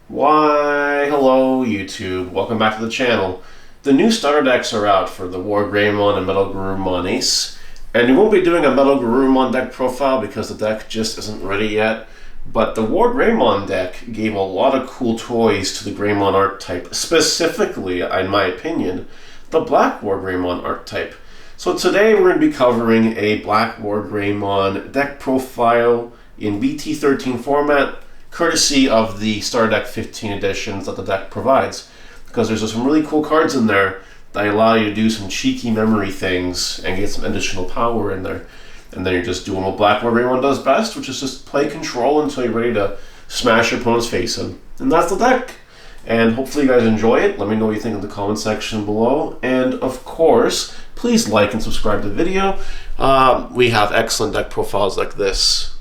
Why, hello YouTube, welcome back to the channel. The new starter decks are out for the BlackWarGreymon and BT13 Ace, and we won't be doing a BlackWarGreymon deck profile because the deck just isn't ready yet, but the BlackWarGreymon deck gave a lot of cool toys to the Greymon archetype, specifically, in my opinion, the BlackWarGreymon archetype. So today we're going to be covering a BlackWarGreymon deck profile in BT13 format, courtesy of the Starter Deck 15 editions that the deck provides, because there's some really cool cards in there that allow you to do some cheeky memory things and get some additional power in there. And then you're just doing what BlackWarGreymon does best, which is just play control until you're ready to smash your opponent's face in. And that's the deck. And hopefully you guys enjoy it. Let me know what you think in the comment section below. And of course, please like and subscribe to the video. We have excellent deck profiles like this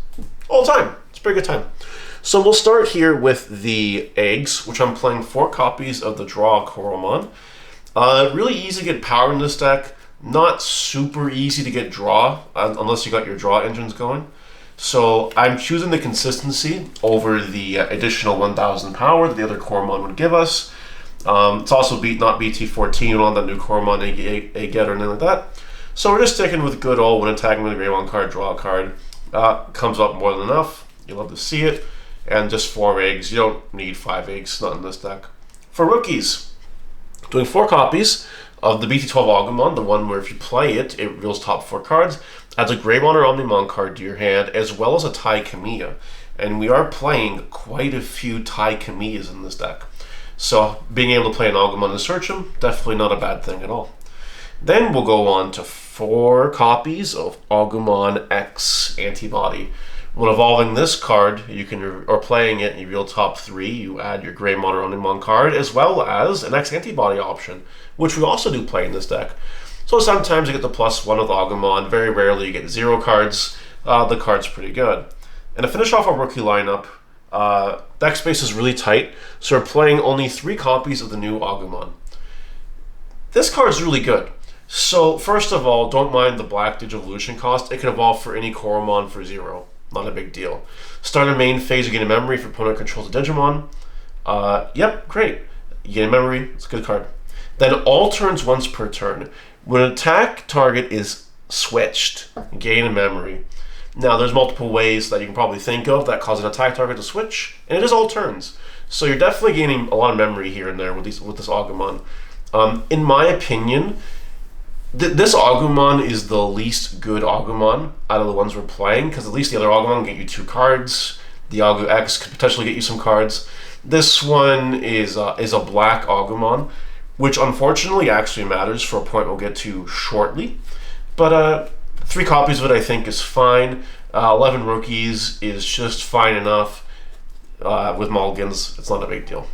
all the time. It's a pretty good time. So we'll start here with the eggs, which I'm playing 4 copies of the Draw Coromon. Really easy to get power in this deck. Not super easy to get draw, unless you got your draw engines going. So I'm choosing the consistency over the additional 1000 power that the other Coromon would give us. It's also not BT13 on the new Coromon egg get or anything like that. So we're just sticking with good old when attacking with a Greymon card, draw a card. Comes up more than enough. You'll love to see it. And just 4 eggs. You don't need 5 eggs, not in this deck. For rookies, doing 4 copies of the BT12 Agumon, the one where if you play it, it reveals top 4 cards, adds a Greymon or Omnimon card to your hand, as well as a Tai Kamiya. And we are playing quite a few Tai Kamiyas in this deck. So being able to play an Agumon and search them, definitely not a bad thing at all. Then we'll go on to 4 copies of Agumon X Antibody. When evolving this card, or playing it, you reveal top 3, you add your Greymon or Omnimon card, as well as an X Antibody option, which we also do play in this deck. So sometimes you get the +1 with Agumon, very rarely you get 0 cards. The card's pretty good. And to finish off our rookie lineup, deck space is really tight, so we're playing only 3 copies of the new Agumon. This card's really good. So first of all, don't mind the black Digivolution cost. It can evolve for any Coromon for 0. Not a big deal. Start a main phase, you gain a memory if your opponent controls a Digimon. Yep, great. You gain a memory, it's a good card. Then all turns once per turn. When an attack target is switched, gain a memory. Now there's multiple ways that you can probably think of that cause an attack target to switch, and it is all turns. So you're definitely gaining a lot of memory here and there with this Agumon. In my opinion, this Agumon is the least good Agumon out of the ones we're playing, because at least the other Agumon get you 2 cards. The Agu X could potentially get you some cards. This one is a black Agumon, which unfortunately actually matters for a point we'll get to shortly. But 3 copies of it I think is fine. 11 rookies is just fine enough. With mulligans, it's not a big deal.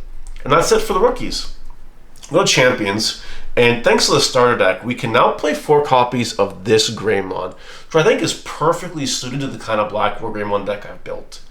And that's it for the rookies. Go to champions. And thanks to the starter deck, we can now play 4 copies of this Greymon, which I think is perfectly suited to the kind of BlackWarGreymon deck I've built.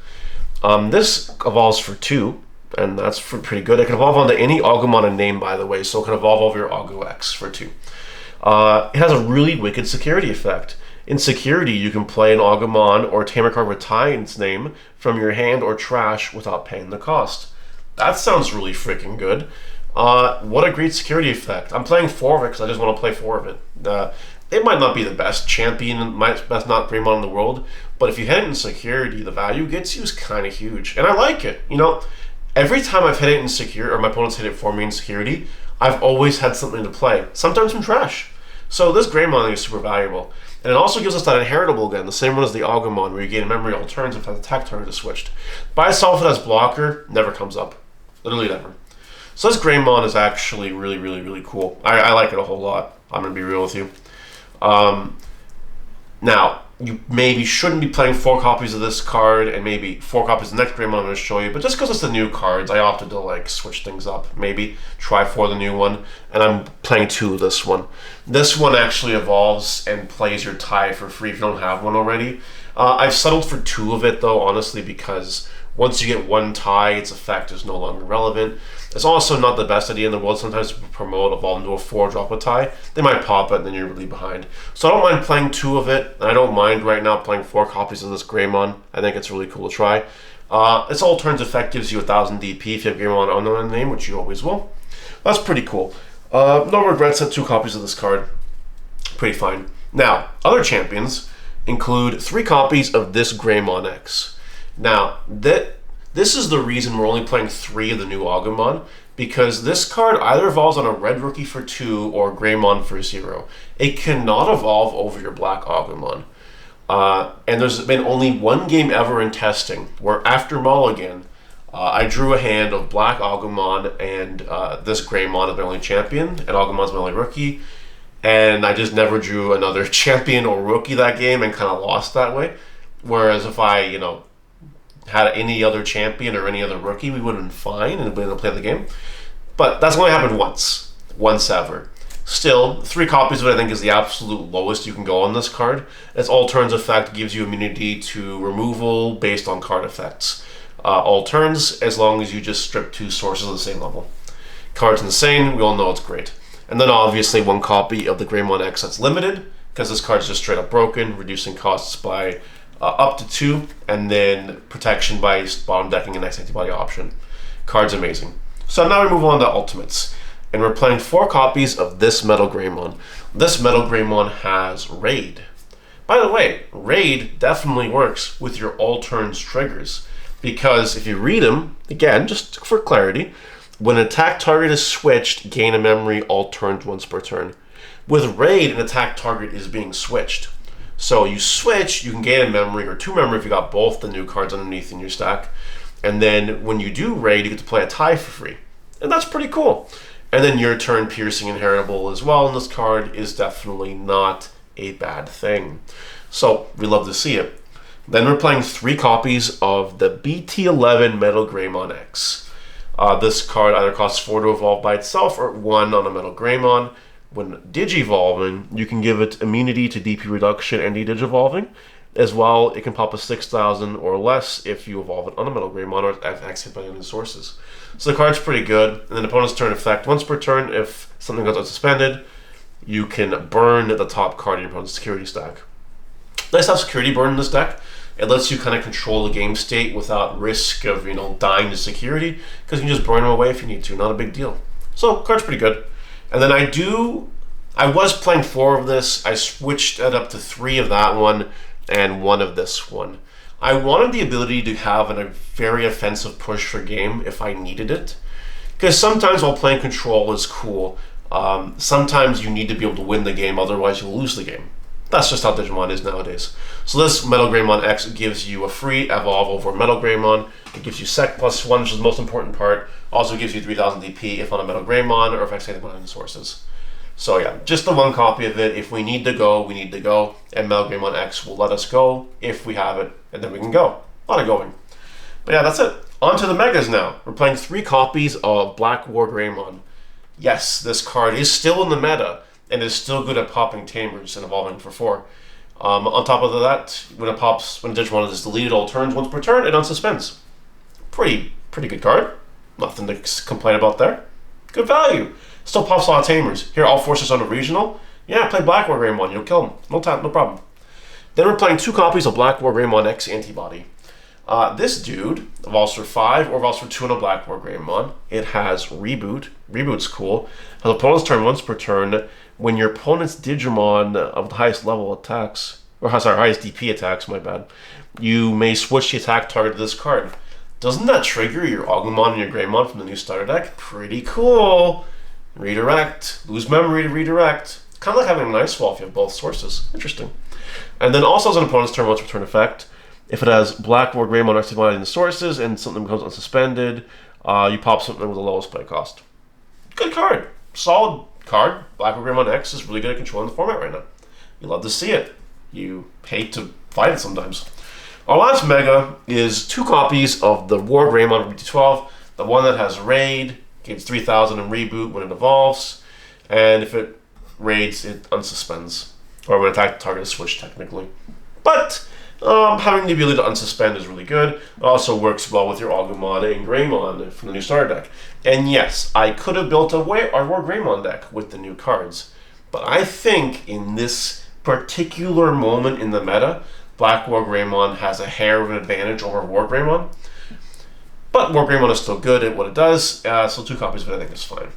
This evolves for 2, and that's pretty good. It can evolve onto any Agumon in name, by the way, so it can evolve over your Agu X for 2. It has a really wicked security effect. In security, you can play an Agumon or Tamer card with Tai in its name from your hand or trash without paying the cost. That sounds really freaking good. What a great security effect. I'm playing 4 of it because I just want to play 4 of it. It might not be the best champion, best not Greymon in the world, but if you hit it in security, the value it gets you is kind of huge. And I like it. You know, every time I've hit it in security, or my opponent's hit it for me in security, I've always had something to play. Sometimes from trash. So this Greymon is super valuable. And it also gives us that inheritable again, the same one as the Agumon, where you gain memory all turns if the attack target is switched. By itself, it has blocker, never comes up. Literally never. So this Greymon is actually really, really, really cool. I like it a whole lot. I'm going to be real with you. Now, you maybe shouldn't be playing 4 copies of this card and maybe 4 copies of the next Greymon I'm going to show you. But just because it's the new cards, I opted to like switch things up. Maybe try for the new one. And I'm playing 2 of this one. This one actually evolves and plays your Tai for free if you don't have one already. I've settled for 2 of it though, honestly, because once you get 1 Tai, its effect is no longer relevant. It's also not the best idea in the world sometimes to promote evolve into a 4-drop with Tai. They might pop it and then you're really behind. So I don't mind playing 2 of it, and I don't mind right now playing 4 copies of this Greymon. I think it's really cool to try. Its all turns effect gives you 1000 DP if you have Greymon on the name, which you always will. That's pretty cool. No regrets at 2 copies of this card. Pretty fine. Now, other champions include 3 copies of this Greymon X. Now, this is the reason we're only playing 3 of the new Agumon, because this card either evolves on a red rookie for 2 or Greymon for 0. It cannot evolve over your black Agumon. And there's been only 1 game ever in testing where after Mulligan, I drew a hand of black Agumon and this Greymon as my only champion, and Agumon's my only rookie. And I just never drew another champion or rookie that game and kind of lost that way. Whereas if I, had any other champion or any other rookie, we would have been fine and been able to play the game. But that's only happened once ever. Still, 3 copies of it I think is the absolute lowest you can go on this card. Its all turns effect gives you immunity to removal based on card effects. All turns, as long as you just strip 2 sources of the same level. Card's insane, we all know it's great. And then obviously 1 copy of the Greymon X that's limited, because this card's just straight up broken, reducing costs by up to 2, and then protection by bottom decking an X antibody option. Card's amazing. So now we move on to Ultimates. And we're playing 4 copies of this Metal Greymon. This Metal Greymon has Raid. By the way, Raid definitely works with your all turns triggers, because if you read them, again, just for clarity, when an attack target is switched, gain a memory all turns once per turn. With Raid, an attack target is being switched. So you switch, you can gain a memory or 2 memory if you got both the new cards underneath in your stack. And then when you do Raid, you get to play a tie for free. And that's pretty cool. And then your turn piercing inheritable as well, and this card is definitely not a bad thing. So we love to see it. Then we're playing 3 copies of the BT13 Metal Greymon X. This card either costs 4 to evolve by itself or 1 on a Metal Greymon. When Digivolving, you can give it immunity to DP reduction and Digivolving. As well, it can pop a 6,000 or less if you evolve it on a Metal Greymon or X hit by any sources. So the card's pretty good. And then opponent's turn effect. Once per turn, if something goes unsuspended, you can burn the top card in your opponent's security stack. Nice to have security burn in this deck. It lets you kind of control the game state without risk of, dying to security, because you can just burn them away if you need to. Not a big deal. So, card's pretty good. And then I was playing 4 of this. I switched it up to 3 of that one and 1 of this one. I wanted the ability to have a very offensive push for game if I needed it. Because sometimes while playing control is cool, sometimes you need to be able to win the game, otherwise you'll lose the game. That's just how Digimon is nowadays. So this Metal Greymon X gives you a free evolve over Metal Greymon. It gives you Sec +1, which is the most important part. Also gives you 3000 DP if on a Metal Greymon or if X antibody on the sources. So yeah, just the 1 copy of it. If we need to go, we need to go. And Metal Greymon X will let us go if we have it, and then we can go. A lot of going. But yeah, that's it. On to the Megas now. We're playing 3 copies of BlackWarGreymon. Yes, this card is still in the meta, and is still good at popping Tamers and evolving for 4. On top of that, when Digimon is deleted all turns once per turn, it unsuspends. Pretty good card. Nothing to complain about there. Good value. Still pops a lot of Tamers. Here, all forces on a regional. Yeah, play BlackWarGreymon. You'll kill him. No problem. Then we're playing 2 copies of BlackWarGreymon X Antibody. This dude evolves for 5 or evolves for 2 on a BlackWarGreymon. It has Reboot. Reboot's cool. Has opponent's turn once per turn. When your opponent's Digimon of the highest level attacks, highest DP attacks, my bad, you may switch the attack target to this card. Doesn't that trigger your Agumon and your Greymon from the new starter deck? Pretty cool. Redirect. Lose memory to redirect. Kind of like having a nice wall if you have both sources. Interesting. And then also as an opponent's turn once per turn effect, if it has BlackWarGreymon activated in the sources and something becomes unsuspended, you pop something with the lowest play cost. Good card. Solid card. BlackWarGreymon X is really good at controlling the format right now. You love to see it. You hate to fight it sometimes. Our last Mega is 2 copies of the WarGreymon BT12. The one that has Raid, gains 3000 and Reboot when it evolves, and if it raids, it unsuspends. Or when attack target is switched, technically. But having the ability to unsuspend is really good. It also works well with your Agumon and Greymon from the new starter deck. And yes, I could have built our WarGreymon deck with the new cards. But I think in this particular moment in the meta, BlackWarGreymon has a hair of an advantage over WarGreymon. But BlackWarGreymon is still good at what it does, so 2 copies of it I think is fine.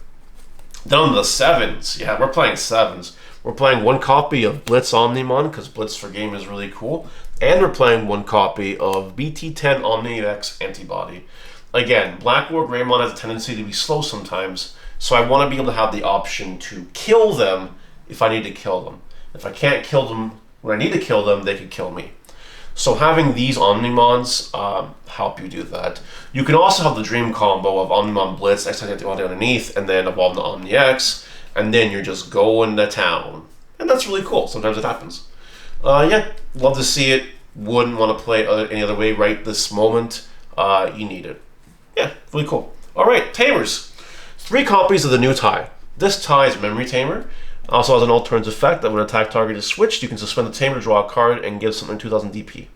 Then on the 7s, yeah, we're playing 7s. We're playing 1 copy of Blitz Omnimon, because Blitz for game is really cool. And we're playing 1 copy of BT10 OmniX Antibody. Again, BlackWarGreymon has a tendency to be slow sometimes, so I want to be able to have the option to kill them if I need to kill them. If I can't kill them when I need to kill them, they could kill me. So having these Omnimons help you do that. You can also have the dream combo of Omnimon Blitz, X Antibody underneath, and then evolve to OmniX, and then you're just going to town. And that's really cool. Sometimes it happens. Yeah, love to see it. Wouldn't want to play it any other way right this moment. You need it. Yeah, really cool. All right, Tamers. 3 copies of the new tie. This tie is Memory Tamer. Also has an alternative effect that when an attack target is switched, you can suspend the tamer, draw a card, and give something 2000 DP.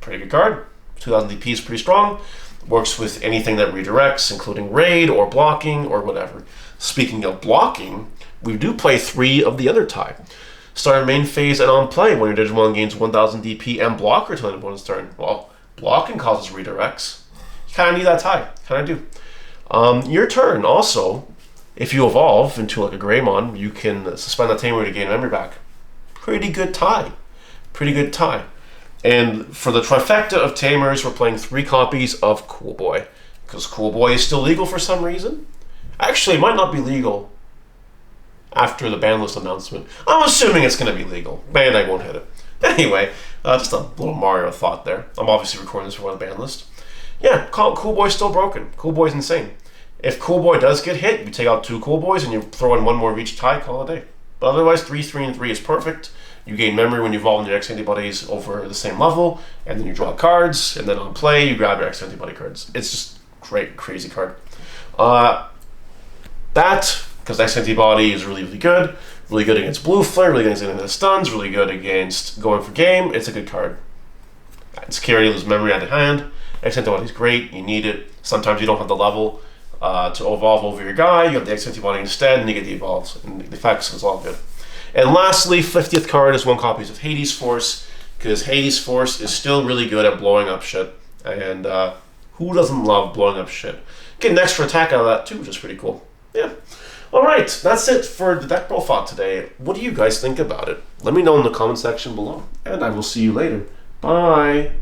Pretty good card. 2000 DP is pretty strong. Works with anything that redirects, including raid or blocking or whatever. Speaking of blocking, we do play 3 of the other tie. Start main phase and on play when your Digimon gains 1000 DP and blocker until the opponent's turn. Well, blocking causes redirects. You kind of need that tie. Kind of do. Your turn also. If you evolve into like a Greymon, you can suspend the tamer to gain memory back. Pretty good tie. Pretty good tie. And for the trifecta of tamers, we're playing 3 copies of Cool Boy. Because Cool Boy is still legal for some reason. Actually, it might not be legal after the ban list announcement. I'm assuming it's going to be legal. Bandai won't hit it. Anyway, just a little Mario thought there. I'm obviously recording this for the ban list. Yeah, Cool Boy's still broken. Cool Boy's insane. If Cool Boy does get hit, you take out 2 Cool Boys and you throw in 1 more of each tie, call it a day. But otherwise, 3, 3, and 3 is perfect. You gain memory when you evolve into your X antibodies over the same level, and then you draw cards, and then on play, you grab your X antibody cards. It's just great, crazy card. Because X antibody is really, really good. Really good against Blue Flare, really good against stuns, really good against going for game. It's a good card. It's carry, lose memory out of hand. X antibody is great, you need it. Sometimes you don't have the level to evolve over your guy, you have the X antibody instead, and you get the evolves, and the effects is all good. And lastly, 50th card is 1 copy of Hades Force, because Hades Force is still really good at blowing up shit, and who doesn't love blowing up shit? Get an extra attack out of that too, which is pretty cool. Yeah. Alright, that's it for the deck profile today. What do you guys think about it? Let me know in the comment section below, and I will see you later. Bye!